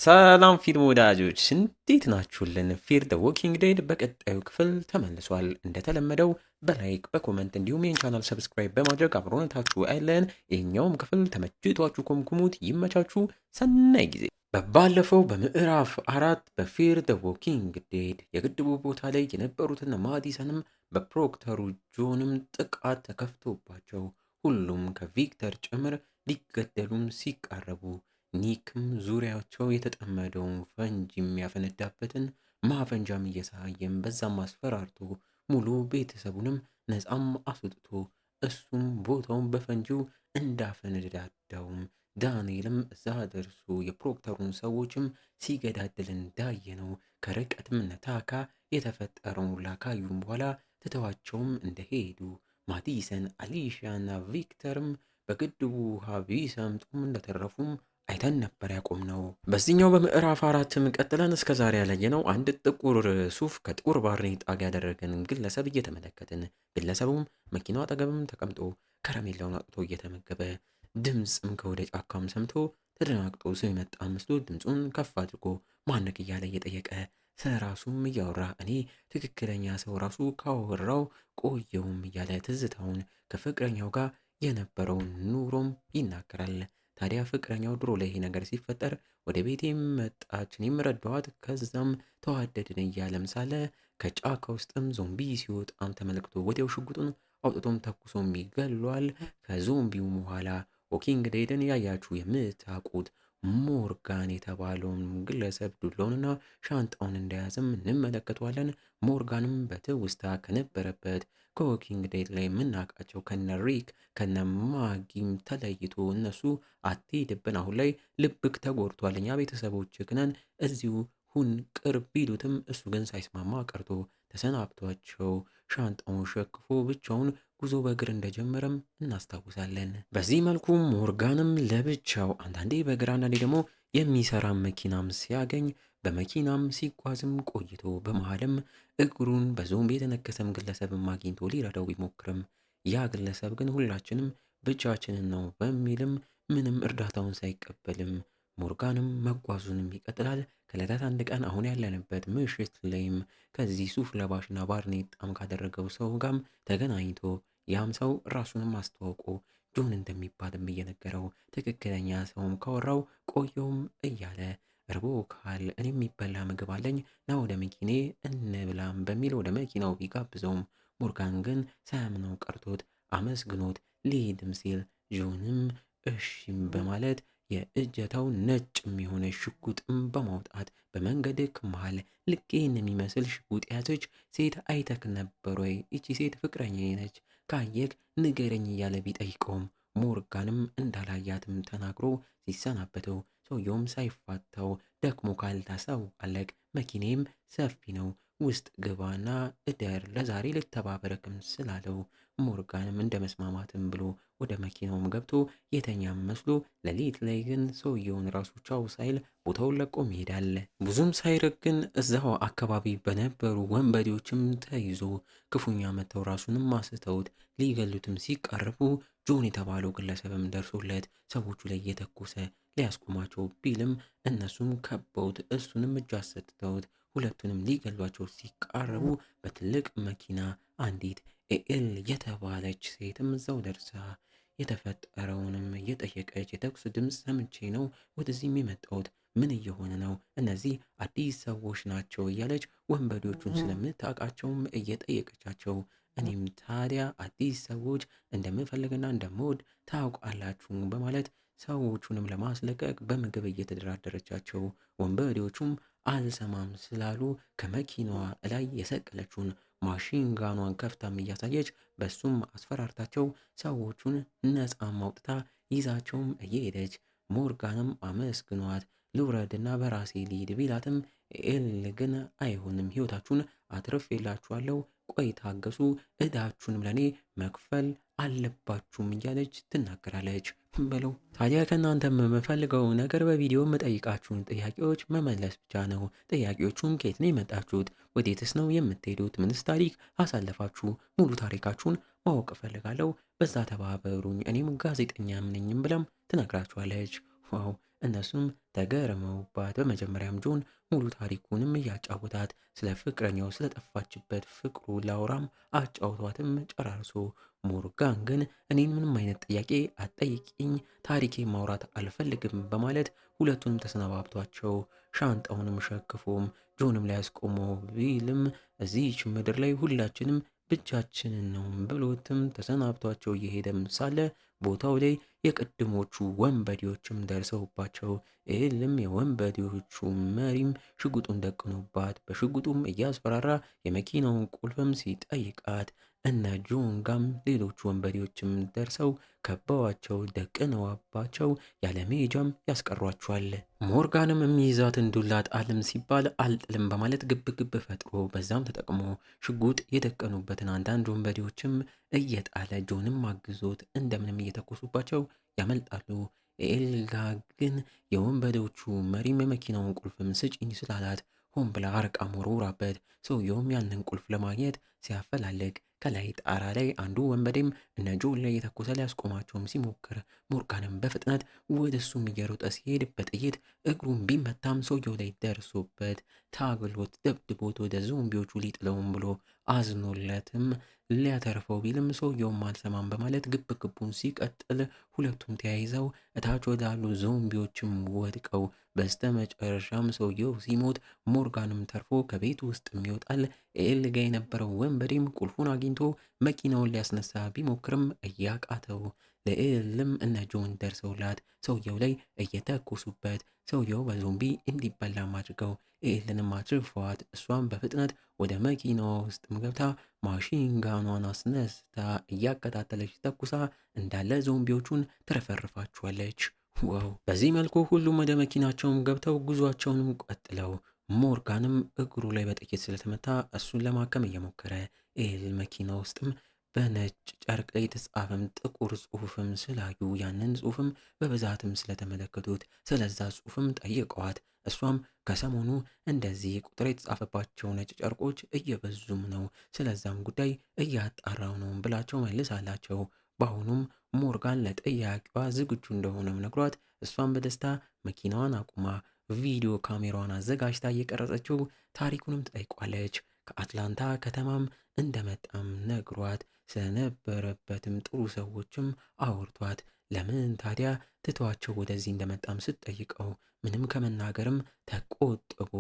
ሰላም ፊልም ወዳጆች እንዴት ናችሁልን? ፊር ዘ ዎኪንግ ዴድ በቀጣዩ ክፍል ተመልሷል። እንደተለመደው በላይክ በኮመንት እንዲሁም ይህን ቻናል ሰብስክራይብ በማድረግ አብሮነታችሁ አይለን። ይህኛውም ክፍል ተመችቷችሁ ኮምኩሙት። ይመቻችሁ። ሰናይ ጊዜ። ባለፈው በምዕራፍ 4 በፊር ዘ ዎኪንግ ዴድ የግድቡ ቦታ ላይ የነበሩትን ማዲሰንም በፕሮክተሩ ጆንም ጥቃት ተከፍቶባቸው ሁሉም ከቪክተር ጭምር ሊገደሉም ሲቃረቡ ኒክም ዙሪያቸው የተጠመደውን ፈንጂ የሚያፈነዳበትን ማፈንጃም እያሳየም በዛም አስፈራርቶ ሙሉ ቤተሰቡንም ነፃም አስወጥቶ እሱም ቦታውን በፈንጂው እንዳፈነዳዳውም ዳንኤልም እዛ ደርሶ የፕሮክተሩን ሰዎችም ሲገዳድል እንዳየ ነው። ከርቀትም ነታካ የተፈጠረውን ላካዩም በኋላ ትተዋቸውም እንደሄዱ ማዲሰን፣ አሊሻ እና ቪክተርም በግድቡ ውሃ ቢሰምጡም እንደተረፉም አይተን ነበር ያቆምነው። በዚህኛው በምዕራፍ 4 ቀጥለን እስከ ዛሬ ያለየነው አንድ ጥቁር ሱፍ ከጥቁር ባርኔጣ ጋር ያደረገን ግለሰብ እየተመለከትን፣ ግለሰቡም መኪናው አጠገብም ተቀምጦ ከረሜላውን አውጥቶ እየተመገበ ድምፅም ከወደ ጫካም ሰምቶ ተደናግጦ ሰው የመጣ መስሎ ድምፁን ከፍ አድርጎ ማነቅ እያለ እየጠየቀ ስለራሱም እያወራ እኔ ትክክለኛ ሰው ራሱ ካወራው ቆየውም እያለ ትዝታውን ከፍቅረኛው ጋር የነበረውን ኑሮም ይናገራል። ታዲያ ፍቅረኛው ድሮ ላይ ይሄ ነገር ሲፈጠር ወደ ቤቴ መጣች፣ እኔም ረዳኋት፣ ከዛም ተዋደድን እያለም ሳለ ከጫካ ውስጥም ዞምቢ ሲወጣም ተመልክቶ ወዲያው ሽጉጡን አውጥቶም ተኩሶም ይገሏል። ከዞምቢውም በኋላ ዎኪንግ ዴድን ያያችሁ የምታውቁት ሞርጋን የተባለውን ግለሰብ ዱላውንና ሻንጣውን እንደያዘም እንመለከተዋለን። ሞርጋንም በትውስታ ከነበረበት ከዎኪንግ ዴድ ላይ የምናውቃቸው ከነ ሪክ ከነ ማጊም ተለይቶ እነሱ አትሄድብን፣ አሁን ላይ ልብክ ተጎድቷል፣ እኛ ቤተሰቦችህ ነን፣ እዚሁ ሁን ቅርብ ቢሉትም እሱ ግን ሳይስማማ ቀርቶ ተሰናብቷቸው ሻንጣውን ሸክፎ ብቻውን ጉዞ በእግር እንደጀመረም እናስታውሳለን። በዚህ መልኩ ሞርጋንም ለብቻው አንዳንዴ በእግር አንዳንዴ ደግሞ የሚሰራ መኪናም ሲያገኝ በመኪናም ሲጓዝም ቆይቶ በመሃልም እግሩን በዞምቢ የተነከሰም ግለሰብም አግኝቶ ሊረዳው ቢሞክርም ያ ግለሰብ ግን ሁላችንም ብቻችንን ነው በሚልም ምንም እርዳታውን ሳይቀበልም ሞርጋንም መጓዙንም ይቀጥላል። ከዕለታት አንድ ቀን አሁን ያለንበት ምሽት ላይም ከዚህ ሱፍ ለባሽና ባርኔጣም ካደረገው ሰው ጋም ተገናኝቶ ያም ሰው ራሱንም አስተዋውቆ ጆን እንደሚባልም እየነገረው ትክክለኛ ሰውም ካወራው ቆየውም እያለ እርቦ ካል እኔ የሚበላ ምግብ አለኝ ና ወደ መኪኔ እንብላም በሚል ወደ መኪናው ቢጋብዘውም ሞርጋን ግን ሳያምነው ቀርቶት አመስግኖት ሊሄድም ሲል ጆንም እሺም በማለት የእጀታው ነጭም የሆነ ሽጉጥም በማውጣት በመንገድክ መሃል ልክ ይህን የሚመስል ሽጉጥ ያዘች ሴት አይተክ ነበር ወይ? ይቺ ሴት ፍቅረኛ ነች፣ ካየክ ንገረኝ እያለ ቢጠይቀውም ሞርጋንም እንዳላያትም ተናግሮ ሲሰናበተው ሰውየውም ሳይፋታው ደክሞ ካልታሳውቃለቅ መኪኔም ሰፊ ነው ውስጥ ግባና እደር ለዛሬ ልተባበረክም ስላለው ሞርጋንም እንደ መስማማትም ብሎ ወደ መኪናውም ገብቶ የተኛም መስሎ ሌሊት ላይ ግን ሰውየውን ራሱ ቻው ሳይል ቦታውን ለቆም ይሄዳል። ብዙም ሳይርቅ ግን እዛው አካባቢ በነበሩ ወንበዴዎችም ተይዞ ክፉኛ መተው ራሱንም አስተውት ሊገሉትም ሲቃረቡ ጆን የተባለው ግለሰብም ደርሶለት ሰዎቹ ላይ እየተኮሰ ሊያስቆማቸው ቢልም እነሱም ከበውት እሱንም እጅ አሰጥተውት ሁለቱንም ሊገሏቸው ሲቃረቡ በትልቅ መኪና አንዲት ኤኤል የተባለች ሴትም እዛው ደርሳ የተፈጠረውንም እየጠየቀች የተኩስ ድምፅ ሰምቼ ነው ወደዚህም የመጣሁት፣ ምን እየሆነ ነው? እነዚህ አዲስ ሰዎች ናቸው እያለች ወንበዴዎቹን ስለምታውቃቸውም እየጠየቀቻቸው እኔም ታዲያ አዲስ ሰዎች እንደምፈልግና እንደምወድ ታውቃላችሁ በማለት ሰዎቹንም ለማስለቀቅ በምግብ እየተደራደረቻቸው ወንበዴዎቹም አልሰማም ስላሉ ከመኪናዋ ላይ የሰቀለችውን ማሽን ጋኗን ከፍታም እያሳየች በሱም አስፈራርታቸው ሰዎቹን ነፃ ማውጥታ ይዛቸውም እየሄደች ሞርጋንም አመስግኗት ልውረድና በራሴ ሊሄድ ቢላትም ኤል ግን አይሆንም፣ ህይወታችሁን አትርፌላችኋለሁ፣ ቆይ ታገሱ፣ እዳችሁንም ለኔ መክፈል አለባችሁም እያለች ትናገራለች። በለው ታዲያ ከእናንተ የምፈልገው ነገር በቪዲዮ የምጠይቃችሁን ጥያቄዎች መመለስ ብቻ ነው። ጥያቄዎቹም ከየት ነው የመጣችሁት? ወዴትስ ነው የምትሄዱት? ምንስ ታሪክ አሳለፋችሁ? ሙሉ ታሪካችሁን ማወቅ እፈልጋለሁ። በዛ ተባበሩኝ፣ እኔም ጋዜጠኛ ምነኝም ብለም ትነግራችኋለች። ዋው እነሱም ተገርመውባት በመጀመሪያም ጆን ሙሉ ታሪኩንም እያጫወታት ስለ ፍቅረኛው ስለጠፋችበት ፍቅሩ ላውራም አጫውቷትም ጨራርሶ ሞርጋን ግን እኔን ምንም አይነት ጥያቄ አትጠይቂኝ፣ ታሪኬ ማውራት አልፈልግም በማለት ሁለቱንም ተሰነባብቷቸው ሻንጣውንም ሸክፎም ጆንም ላይ ያስቆመው ቢልም እዚች ምድር ላይ ሁላችንም ብቻችንን ነው ብሎትም ተሰናብቷቸው እየሄደም ሳለ ቦታው ላይ የቅድሞቹ ወንበዴዎችም ደርሰውባቸው ኤልም የወንበዴዎቹ መሪም ሽጉጡን ደቅኖባት በሽጉጡም እያስፈራራ የመኪናውን ቁልፍም ሲጠይቃት እነ ጆን ጋም ሌሎቹ ወንበዴዎችም ደርሰው ከበዋቸው ደቅነዋባቸው ያለ ሜጃም ያስቀሯቸዋል። ሞርጋንም የሚይዛትን ዱላ ጣልም ሲባል አልጥልም በማለት ግብ ፈጥሮ በዛም ተጠቅሞ ሽጉጥ የደቀኑበትን አንዳንድ ወንበዴዎችም እየጣለ ጆንም አግዞት እንደምንም እየተኮሱባቸው ያመልጣሉ። ኤልጋ ግን የወንበዴዎቹ መሪም የመኪናውን ቁልፍም ስጭኝ ስላላት ሆን ብላ አርቃ ሞርውራበት ሰውየውም ያንን ቁልፍ ለማግኘት ሲያፈላልግ ከላይ ጣራ ላይ አንዱ ወንበዴም እነ ጆን ላይ የተኮሰ ሊያስቆማቸውም ሲሞክር ሞርጋንም በፍጥነት ወደ እሱም እየሮጠ ሲሄድ በጥይት እግሩን ቢመታም ሰውየው ላይ ደርሶበት ታግሎት ደብድቦት ወደ ዞምቢዎቹ ሊጥለውም ብሎ አዝኖለትም ሊያተርፈው ቢልም ሰውየውም አልሰማም በማለት ግቡን ሲቀጥል ሁለቱም ተያይዘው እታች ወዳሉ ዞምቢዎችም ወድቀው በስተ መጨረሻም ሰውየው ሲሞት ሞርጋንም ተርፎ ከቤት ውስጥ ይወጣል። ኤልጋ የነበረው ወንበዴም ቁልፉን አግኝቶ መኪናውን ሊያስነሳ ቢሞክርም እያቃተው ለኤልም እነ ጆን ደርሰውላት ሰውየው ላይ እየተኮሱበት ሰውየው በዞምቢ እንዲበላም አድርገው ኤልንም አትርፈዋት እሷም በፍጥነት ወደ መኪናዋ ውስጥ ገብታ ማሽን ጋኗን አስነስታ እያቀጣጠለች ተኩሳ እንዳለ ዞምቢዎቹን ትረፈርፋቸዋለች። ዋው! በዚህ መልኩ ሁሉም ወደ መኪናቸውም ገብተው ጉዟቸውንም ቀጥለው ሞርጋንም እግሩ ላይ በጥይት ስለተመታ እሱን ለማከም እየሞከረ ኤል መኪና ውስጥም በነጭ ጨርቅ ላይ የተጻፈም ጥቁር ጽሁፍም ስላዩ ያንን ጽሁፍም በብዛትም ስለተመለከቱት ስለዛ ጽሁፍም ጠይቀዋት እሷም ከሰሞኑ እንደዚህ ቁጥር የተጻፈባቸው ነጭ ጨርቆች እየበዙም ነው፣ ስለዛም ጉዳይ እያጣራው ነው ብላቸው መልሳላቸው። በአሁኑም ሞርጋን ለጥያቄዋ ዝግጁ እንደሆነም ነግሯት እሷም በደስታ መኪናዋን አቁማ ቪዲዮ ካሜራዋን አዘጋጅታ እየቀረጸችው ታሪኩንም ትጠይቋለች። ከአትላንታ ከተማም እንደመጣም ነግሯት ስለነበረበትም ጥሩ ሰዎችም አውርቷት ለምን ታዲያ ትቷቸው ወደዚህ እንደመጣም ስትጠይቀው ምንም ከመናገርም ተቆጥቦ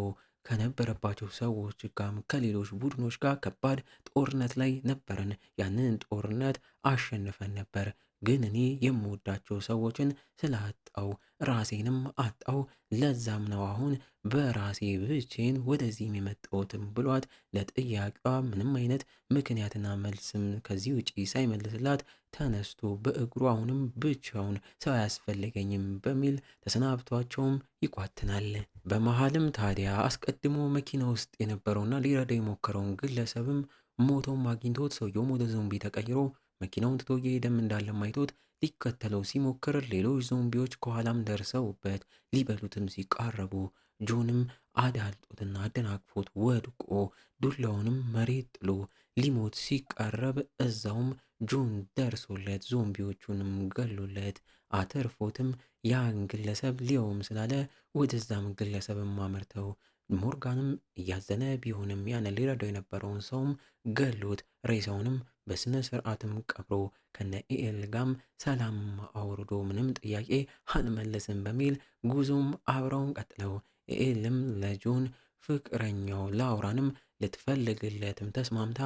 ከነበረባቸው ሰዎች ጋር ከሌሎች ቡድኖች ጋር ከባድ ጦርነት ላይ ነበርን። ያንን ጦርነት አሸንፈን ነበር፣ ግን እኔ የምወዳቸው ሰዎችን ስላጣው ራሴንም አጣው። ለዛም ነው አሁን በራሴ ብቼን ወደዚህም የመጣሁትም ብሏት ለጥያቄዋ ምንም አይነት ምክንያትና መልስም ከዚህ ውጪ ሳይመልስላት ተነስቶ በእግሩ አሁንም ብቻውን ሰው አያስፈልገኝም በሚል ተሰናብቷቸውም ይቋትናል። በመሃልም ታዲያ አስቀድሞ መኪና ውስጥ የነበረውና ሊረዳ የሞከረውን ግለሰብም ሞቶም አግኝቶት ሰውየውም ወደ ዞምቢ ተቀይሮ መኪናውን ትቶ እየሄደም እንዳለም አይቶት ሊከተለው ሲሞክር ሌሎች ዞምቢዎች ከኋላም ደርሰውበት ሊበሉትም ሲቃረቡ ጆንም አዳልጦትና አደናቅፎት ወድቆ ዱላውንም መሬት ጥሎ ሊሞት ሲቃረብ እዛውም ጆን ደርሶለት ዞምቢዎቹንም ገሎለት አተርፎትም ያን ግለሰብ ሊያውም ስላለ ወደዛም ግለሰብም አመርተው ሞርጋንም እያዘነ ቢሆንም ያን ሊረዳው የነበረውን ሰውም ገሎት ሬሳውንም በስነ ስርዓትም ቀብሮ ከነ ኤል ጋም ሰላም አውርዶ ምንም ጥያቄ አልመለስም በሚል ጉዞም አብረውን ቀጥለው ኤልም ለጆን ፍቅረኛው ላውራንም ልትፈልግለትም ተስማምታ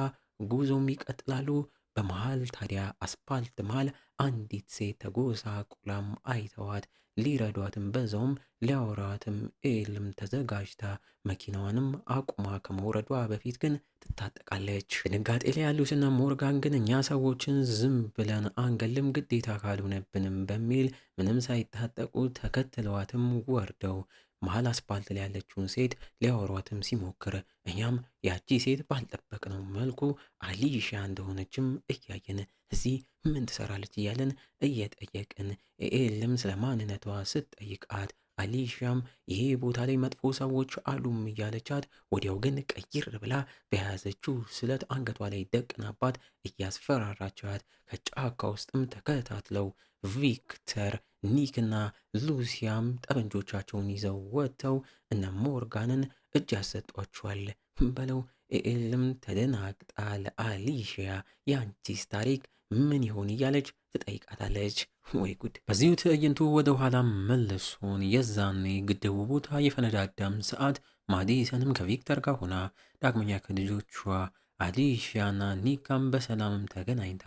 ጉዞም ይቀጥላሉ። በመሃል ታዲያ አስፓልት መሃል አንዲት ሴት ተጎሳቁላም አይተዋት ሊረዷትም በዛውም ሊያወራትም ኤልም ተዘጋጅታ መኪናዋንም አቁማ ከመውረዷ በፊት ግን ትታጠቃለች። ድንጋጤ ላይ ያሉትና ሞርጋን ግን እኛ ሰዎችን ዝም ብለን አንገልም ግዴታ ካልሆነብንም በሚል ምንም ሳይታጠቁ ተከትለዋትም ወርደው መሀል አስፓልት ላይ ያለችውን ሴት ሊያወሯትም ሲሞክር እኛም ያቺ ሴት ባልጠበቅነው መልኩ አሊሻ እንደሆነችም እያየን እዚህ ምን ትሰራለች እያለን እየጠየቅን ኤልም ስለ ማንነቷ ስትጠይቃት አሊሻም ይሄ ቦታ ላይ መጥፎ ሰዎች አሉም እያለቻት ወዲያው ግን ቀይር ብላ በያዘችው ስለት አንገቷ ላይ ደቅናባት እያስፈራራቻት ከጫካ ውስጥም ተከታትለው ቪክተር፣ ኒክና ሉሲያም ጠመንጆቻቸውን ይዘው ወጥተው እነ ሞርጋንን እጅ ያሰጧቸዋል በለው። ኤኤልም ተደናግጣ ለአሊሺያ የአንቺስ ታሪክ ምን ይሆን እያለች ትጠይቃታለች። ወይ ጉድ! በዚሁ ትዕይንቱ ወደ ኋላ መለሱን። የዛኔ ግድቡ ቦታ የፈነዳዳም ሰዓት ማዲሰንም ከቪክተር ጋር ሆና ዳግመኛ ከልጆቿ አሊሺያና ኒካም በሰላምም ተገናኝታ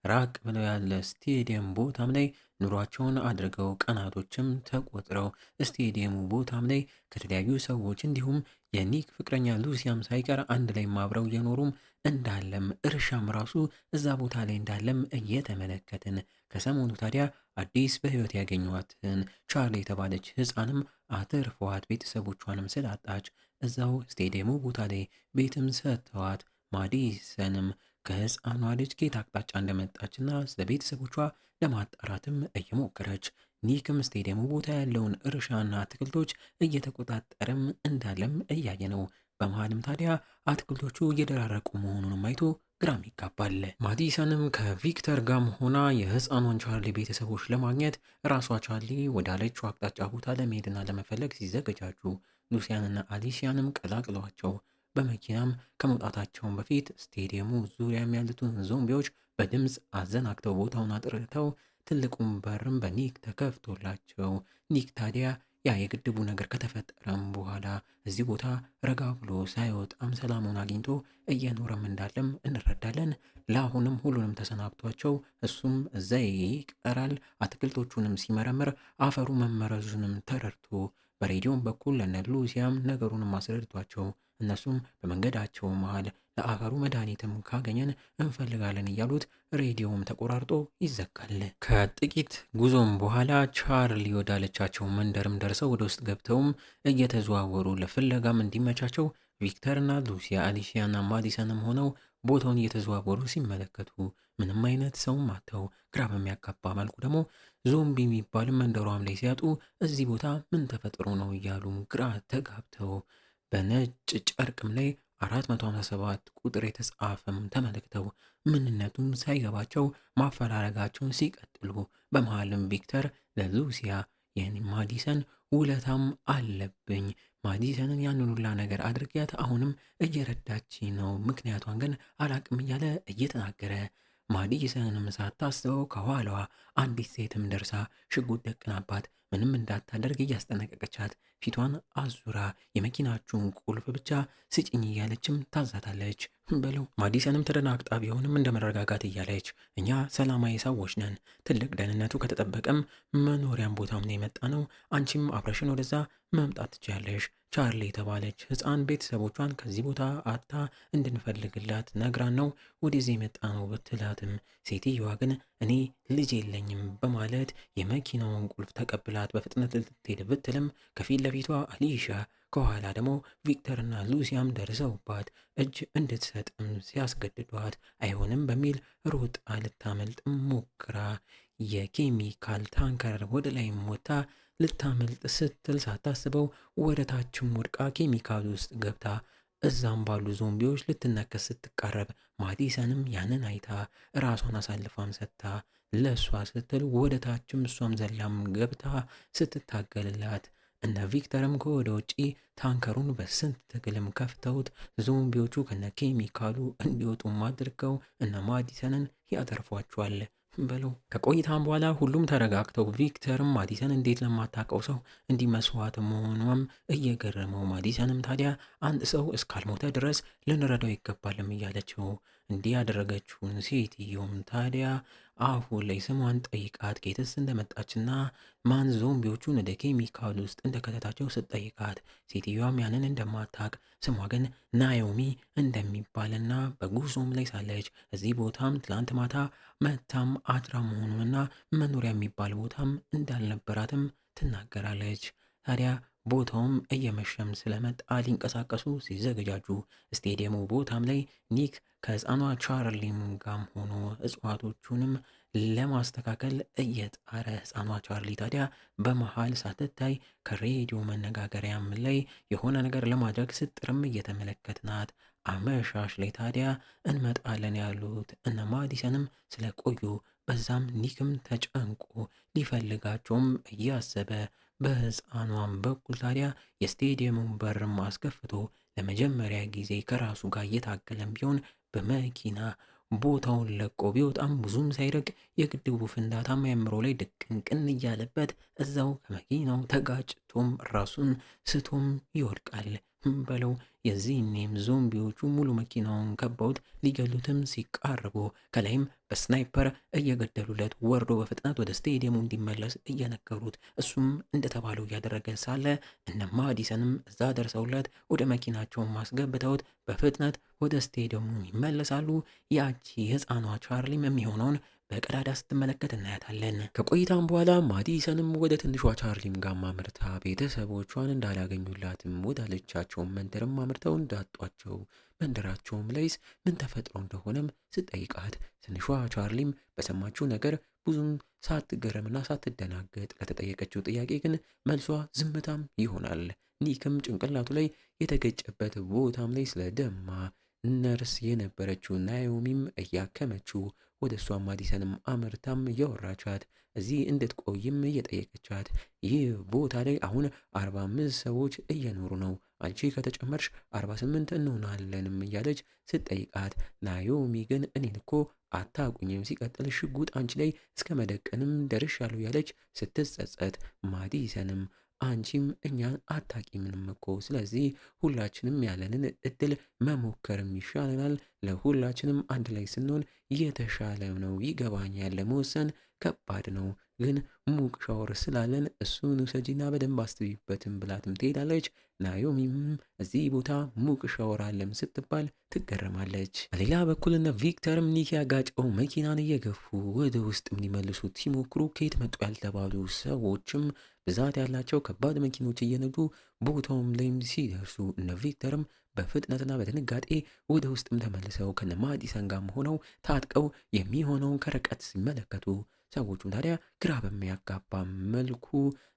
ራቅ ብለው ያለ ስቴዲየም ቦታም ላይ ኑሯቸውን አድርገው ቀናቶችም ተቆጥረው ስቴዲየሙ ቦታም ላይ ከተለያዩ ሰዎች እንዲሁም የኒክ ፍቅረኛ ሉሲያም ሳይቀር አንድ ላይ ማብረው እየኖሩም እንዳለም እርሻም ራሱ እዛ ቦታ ላይ እንዳለም እየተመለከትን ከሰሞኑ ታዲያ አዲስ በህይወት ያገኟትን ቻርሊ የተባለች ህፃንም አትርፈዋት ቤተሰቦቿንም ስላጣች እዛው ስቴዲየሙ ቦታ ላይ ቤትም ሰጥተዋት ማዲሰንም ከህፃኗ ልጅ ከየት አቅጣጫ እንደመጣችና ስለ ቤተሰቦቿ ለማጣራትም እየሞከረች ኒክም ስቴዲየሙ ቦታ ያለውን እርሻና አትክልቶች እየተቆጣጠረም እንዳለም እያየ ነው። በመሃልም ታዲያ አትክልቶቹ እየደራረቁ መሆኑንም አይቶ ግራም ይጋባል። ማዲሰንም ከቪክተር ጋርም ሆና የህፃኗን ቻርሊ ቤተሰቦች ለማግኘት ራሷ ቻርሊ ወዳለችው አቅጣጫ ቦታ ለመሄድና ለመፈለግ ሲዘገጃጁ ሉሲያንና አሊሲያንም ቀላቅለዋቸው በመኪናም ከመውጣታቸውን በፊት ስቴዲየሙ ዙሪያም ያሉትን ዞምቢዎች በድምፅ አዘናግተው ቦታውን አጥርተው ትልቁን በርም በኒክ ተከፍቶላቸው ኒክ ታዲያ ያ የግድቡ ነገር ከተፈጠረም በኋላ እዚህ ቦታ ረጋ ብሎ ሳይወጣም ሰላሙን አግኝቶ እየኖረም እንዳለም እንረዳለን። ለአሁንም ሁሉንም ተሰናብቷቸው እሱም እዛ ይቀራል። አትክልቶቹንም ሲመረምር አፈሩ መመረዙንም ተረድቶ በሬዲዮን በኩል ለነ ሉሲያም ነገሩንም አስረድቷቸው እነሱም በመንገዳቸው መሃል ለአፈሩ መድኃኒትም ካገኘን እንፈልጋለን እያሉት ሬዲዮም ተቆራርጦ ይዘጋል። ከጥቂት ጉዞም በኋላ ቻርሊ ወዳለቻቸው መንደርም ደርሰው ወደ ውስጥ ገብተውም እየተዘዋወሩ ለፍለጋም እንዲመቻቸው ቪክተርና ሉሲያ አሊሺያና ማዲሰንም ሆነው ቦታውን እየተዘዋወሩ ሲመለከቱ ምንም አይነት ሰውም አተው ግራ በሚያጋባ መልኩ ደግሞ ዞምቢ የሚባል መንደሯም ላይ ሲያጡ እዚህ ቦታ ምን ተፈጥሮ ነው እያሉም ግራ ተጋብተው በነጭ ጨርቅም ላይ 457 ቁጥር የተጻፈም ተመልክተው ምንነቱን ሳይገባቸው ማፈላለጋቸውን ሲቀጥሉ በመሃልም ቪክተር ለሉሲያ ይህን ማዲሰን ውለታም አለብኝ፣ ማዲሰንን ያንን ሁላ ነገር አድርጊያት አሁንም እየረዳች ነው፣ ምክንያቷን ግን አላቅም እያለ እየተናገረ ማዲሰንም ሳታስበው ከኋላዋ አንዲት ሴትም ደርሳ ሽጉጥ ደቅናባት ምንም እንዳታደርግ እያስጠነቀቀቻት ፊቷን አዙራ የመኪናችሁን ቁልፍ ብቻ ስጭኝ እያለችም ታዛታለች በለው። ማዲሰንም ተደናግጣ ቢሆንም እንደ መረጋጋት እያለች እኛ ሰላማዊ ሰዎች ነን፣ ትልቅ ደህንነቱ ከተጠበቀም መኖሪያም ቦታም ነው የመጣ ነው፣ አንቺም አብረሽን ወደዛ መምጣት ትችያለሽ። ቻርሊ የተባለች ህፃን ቤተሰቦቿን ከዚህ ቦታ አታ እንድንፈልግላት ነግራን ነው ወደዚህ የመጣ ነው ብትላትም ሴትየዋ ግን እኔ ልጅ የለኝም በማለት የመኪናውን ቁልፍ ተቀብላት በፍጥነት ልትሄድ ብትልም ከፊት ለፊቷ አሊሻ ከኋላ ደግሞ ቪክተርና ሉሲያም ደርሰውባት እጅ እንድትሰጥም ሲያስገድዷት አይሆንም በሚል ሮጣ ልታመልጥም ሞክራ የኬሚካል ታንከር ወደ ላይም ወጥታ ልታመልጥ ስትል ሳታስበው ወደ ታችም ወድቃ ኬሚካል ውስጥ ገብታ እዛም ባሉ ዞምቢዎች ልትነከስ ስትቃረብ ማዲሰንም ያንን አይታ ራሷን አሳልፋም ሰጥታ ለእሷ ስትል ወደ ታችም እሷም ዘላም ገብታ ስትታገልላት እነ ቪክተርም ከወደ ውጪ ታንከሩን በስንት ትግልም ከፍተውት ዞምቢዎቹ ከነ ኬሚካሉ እንዲወጡም አድርገው እነ ማዲሰንን ያተርፏቸዋል በለው። ከቆይታም በኋላ ሁሉም ተረጋግተው ቪክተርም ማዲሰን እንዴት ለማታውቀው ሰው እንዲህ መስዋዕት መሆኗም እየገረመው ማዲሰንም ታዲያ አንድ ሰው እስካልሞተ ድረስ ልንረዳው ይገባልም እያለችው እንዲህ ያደረገችውን ሴትዮም ታዲያ አሁን ላይ ስሟን ጠይቃት ከየትስ እንደመጣችና ማን ዞምቢዎቹን ወደ ኬሚካል ውስጥ እንደከተታቸው ስትጠይቃት ሴትዮዋም ያንን እንደማታቅ ስሟ ግን ናዮሚ እንደሚባልና በጉዞም ላይ ሳለች እዚህ ቦታም ትላንት ማታ መታም አድራ መሆኑንና መኖሪያ የሚባል ቦታም እንዳልነበራትም ትናገራለች። ታዲያ ቦታውም እየመሸም ስለመጣ ሊንቀሳቀሱ ሲዘገጃጁ ስቴዲየሙ ቦታም ላይ ኒክ ከህፃኗ ቻርሊም ጋም ሆኖ እጽዋቶቹንም ለማስተካከል እየጣረ ህፃኗ ቻርሊ ታዲያ በመሃል ሳትታይ ከሬዲዮ መነጋገሪያም ላይ የሆነ ነገር ለማድረግ ስትጥርም እየተመለከትናት አመሻሽ ላይ ታዲያ እንመጣለን ያሉት እነ ማዲሰንም ስለቆዩ በዛም ኒክም ተጨንቆ ሊፈልጋቸውም እያሰበ በሕፃኗም በኩል ታዲያ የስቴዲየሙን በርም አስከፍቶ ለመጀመሪያ ጊዜ ከራሱ ጋር እየታገለም ቢሆን በመኪና ቦታውን ለቆ ቢወጣም ብዙም ሳይርቅ የግድቡ ፍንዳታም አእምሮ ላይ ድቅንቅን እያለበት እዛው ከመኪናው ተጋጭቶም ራሱን ስቶም ይወድቃል በለው። የዚህኔም ዞምቢዎቹ ሙሉ መኪናውን ከበውት ሊገሉትም ሲቃርቡ ከላይም በስናይፐር እየገደሉለት ወርዶ በፍጥነት ወደ ስቴዲየሙ እንዲመለስ እየነገሩት እሱም እንደተባለው እያደረገ ሳለ እነ ማዲሰንም እዛ ደርሰውለት ወደ መኪናቸውን ማስገብተውት በፍጥነት ወደ ስቴዲየሙ ይመለሳሉ። ያቺ ህፃኗ ቻርሊም የሚሆነውን በቀዳዳ ስትመለከት እናያታለን። ከቆይታም በኋላ ማዲሰንም ወደ ትንሿ ቻርሊም ጋር ማምርታ ቤተሰቦቿን እንዳላገኙላትም ወዳለቻቸውን መንደርም አምርተው እንዳጧቸው መንደራቸውም ላይስ ምን ተፈጥሮ እንደሆነም ስጠይቃት ትንሿ ቻርሊም በሰማችው ነገር ብዙም ሳትገረምና ሳትደናገጥ ለተጠየቀችው ጥያቄ ግን መልሷ ዝምታም ይሆናል። ኒክም ጭንቅላቱ ላይ የተገጨበት ቦታም ላይ ስለደማ ነርስ የነበረችው ናዮሚም እያከመችው ወደ እሷ ማዲሰንም አምርታም እያወራቻት እዚህ እንድትቆይም እየጠየቀቻት ይህ ቦታ ላይ አሁን 45 ሰዎች እየኖሩ ነው፣ አንቺ ከተጨመርሽ 48 እንሆናለንም እያለች ስትጠይቃት ናዮሚ ግን እኔን እኮ አታቁኝም፣ ሲቀጥል ሽጉጥ አንቺ ላይ እስከ መደቀንም ደርሻለሁ ያለች ስትጸጸት ማዲሰንም አንቺም እኛን አታቂምንም እኮ፣ ስለዚህ ሁላችንም ያለንን እድል መሞከርም ይሻለናል። ለሁላችንም አንድ ላይ ስንሆን የተሻለ ነው። ይገባኛል፣ ለመወሰን ከባድ ነው፣ ግን ሙቅ ሻወር ስላለን እሱን ውሰጂና በደንብ አስቢበትም ብላትም ትሄዳለች። ናዮሚም እዚህ ቦታ ሙቅ ሻወር አለም ስትባል ትገረማለች። በሌላ በኩል እነ ቪክተርም ኒክ ያጋጨው መኪናን እየገፉ ወደ ውስጥ ሊመልሱት ሲሞክሩ ከየት መጡ ያልተባሉ ሰዎችም ብዛት ያላቸው ከባድ መኪኖች እየነዱ ቦታውም ላይም ሲደርሱ እነ ቪክተርም በፍጥነትና በድንጋጤ ወደ ውስጥም ተመልሰው ከነ ማዲሰን ጋርም ሆነው ታጥቀው የሚሆነውን ከርቀት ሲመለከቱ ሰዎቹም ታዲያ ግራ በሚያጋባ መልኩ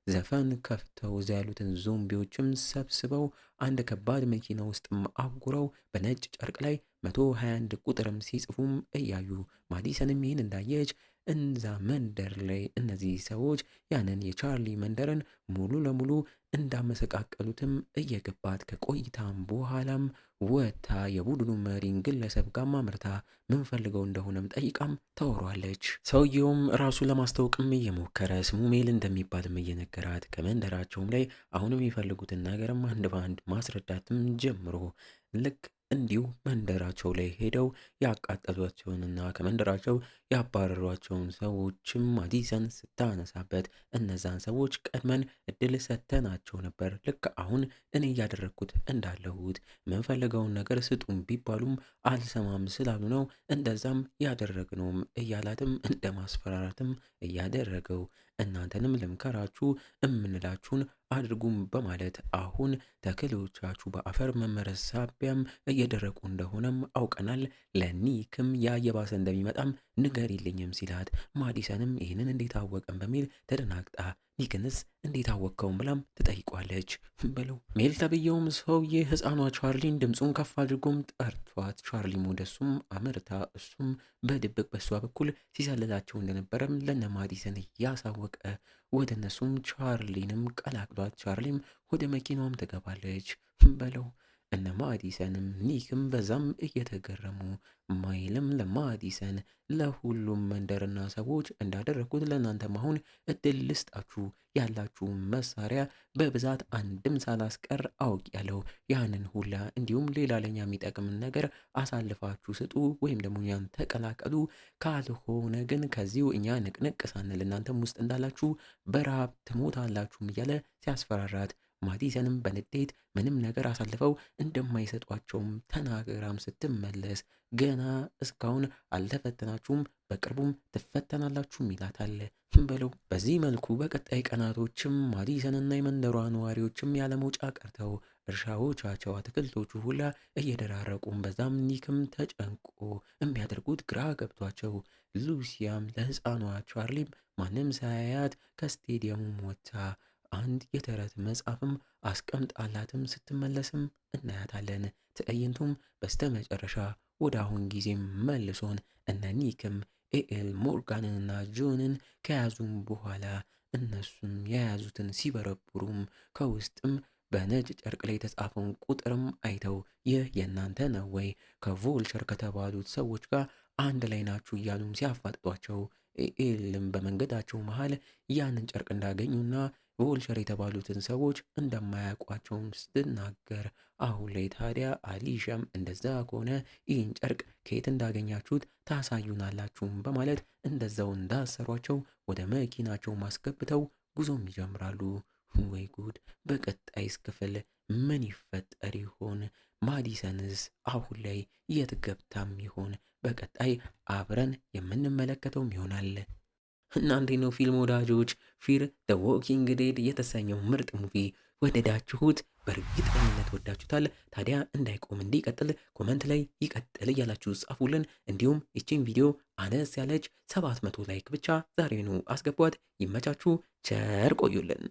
ዘፈን ከፍተው እዚያ ያሉትን ዞምቢዎችም ሰብስበው አንድ ከባድ መኪና ውስጥም አጉረው በነጭ ጨርቅ ላይ 121 ቁጥርም ሲጽፉም እያዩ ማዲሰንም ይህን እንዳየች እንዛ መንደር ላይ እነዚህ ሰዎች ያንን የቻርሊ መንደርን ሙሉ ለሙሉ እንዳመሰቃቀሉትም እየገባት ከቆይታም በኋላም ወታ የቡድኑ መሪን ግለሰብ ጋር ማምርታ ምን ፈልገው እንደሆነም ጠይቃም ታወሯለች። ሰውየውም ራሱ ለማስታወቅም እየሞከረ ስሙ ሜል እንደሚባልም እየነገራት ከመንደራቸውም ላይ አሁንም የሚፈልጉትን ነገርም አንድ በአንድ ማስረዳትም ጀምሮ ልክ እንዲሁ መንደራቸው ላይ ሄደው ያቃጠሏቸውንና ከመንደራቸው ያባረሯቸውን ሰዎችም ማዲሰን ስታነሳበት እነዛን ሰዎች ቀድመን እድል ሰተናቸው ነበር፣ ልክ አሁን እኔ እያደረግኩት እንዳለሁት የምንፈልገውን ነገር ስጡም ቢባሉም አልሰማም ስላሉ ነው እንደዛም ያደረግነውም እያላትም እንደ ማስፈራራትም እያደረገው እናንተንም ልምከራችሁ እምንላችሁን አድርጉም በማለት አሁን ተክሎቻችሁ በአፈር መመረዝ ሳቢያም እየደረቁ እንደሆነም አውቀናል፣ ለኒክም ያ የባሰ እንደሚመጣም ንገሪልኝም ሲላት ማዲሰንም ይህንን እንዴት አወቀም በሚል ተደናግጣ ኒክንስ እንዴት አወቀውም ብላም ትጠይቋለች። ብለው ሜል ተብየውም ሰውዬ ህፃኗ ቻርሊን ድምፁን ከፍ አድርጎም ጠርቷት ቻርሊም ወደሱም አመርታ እሱም በድብቅ በሷ በኩል ሲሰልላቸው እንደነበረም ለነ ማዲሰን እያሳወቀ ወደ እነሱም ቻርሊንም ቀላቅሏት ቻርሊም ወደ መኪናዋም ትገባለች። በለው እነ ማዲሰንም ኒክም በዛም እየተገረሙ ማይልም ለማዲሰን ለሁሉም መንደርና ሰዎች እንዳደረግኩት ለእናንተም አሁን እድል ልስጣችሁ፣ ያላችሁ መሳሪያ በብዛት አንድም ሳላስቀር አውቅ ያለው ያንን ሁላ እንዲሁም ሌላ ለኛ የሚጠቅምን ነገር አሳልፋችሁ ስጡ ወይም ደግሞ እኛን ተቀላቀሉ፣ ካልሆነ ግን ከዚሁ እኛ ንቅንቅ ሳንል እናንተም ውስጥ እንዳላችሁ በረሃብ ትሞታላችሁም እያለ ሲያስፈራራት ማዲሰንም በንዴት ምንም ነገር አሳልፈው እንደማይሰጧቸውም ተናገራም ስትመለስ ገና እስካሁን አልተፈተናችሁም፣ በቅርቡም ትፈተናላችሁም ይላታል። በለው በዚህ መልኩ በቀጣይ ቀናቶችም ማዲሰንና የመንደሯ ነዋሪዎችም ያለመውጫ ቀርተው እርሻዎቻቸው አትክልቶቹ ሁላ እየደራረቁም በዛም ኒክም ተጨንቆ የሚያደርጉት ግራ ገብቷቸው ሉሲያም ለህፃኗ ቻርሊም ማንም ሳያያት ከስቴዲየሙም ወጥታ አንድ የተረት መጽሐፍም አስቀምጣላትም ስትመለስም እናያታለን። ትዕይንቱም በስተመጨረሻ ወደ አሁን ጊዜም መልሶን እነ ኒክም ኤኤል ሞርጋንንና ጆንን ከያዙም በኋላ እነሱም የያዙትን ሲበረብሩም ከውስጥም በነጭ ጨርቅ ላይ የተጻፈውን ቁጥርም አይተው ይህ የእናንተ ነው ወይ? ከቮልቸር ከተባሉት ሰዎች ጋር አንድ ላይ ናችሁ እያሉም ሲያፋጥጧቸው ኤኤልም በመንገዳቸው መሃል ያንን ጨርቅ እንዳገኙና ቮልቸር የተባሉትን ሰዎች እንደማያውቋቸውም ስትናገር፣ አሁን ላይ ታዲያ አሊሻም እንደዛ ከሆነ ይህን ጨርቅ ከየት እንዳገኛችሁት ታሳዩናላችሁም በማለት እንደዛው እንዳሰሯቸው ወደ መኪናቸው ማስገብተው ጉዞም ይጀምራሉ። ወይ ጉድ! በቀጣይስ ክፍል ምን ይፈጠር ይሆን? ማዲሰንስ አሁን ላይ የት ገብታም ይሆን? በቀጣይ አብረን የምንመለከተውም ይሆናል። እና እንዴት ነው ፊልም ወዳጆች? ፊር ዘ ዎኪንግ ዴድ የተሰኘው ምርጥ ሙቪ ወደዳችሁት? በእርግጠኝነት ወዳችሁታል። ታዲያ እንዳይቆም እንዲቀጥል ኮመንት ላይ ይቀጥል እያላችሁ ጻፉልን። እንዲሁም ይቺን ቪዲዮ አነስ ያለች 700 ላይክ ብቻ ዛሬኑ አስገቧት። ይመቻችሁ፣ ቸር ቆዩልን።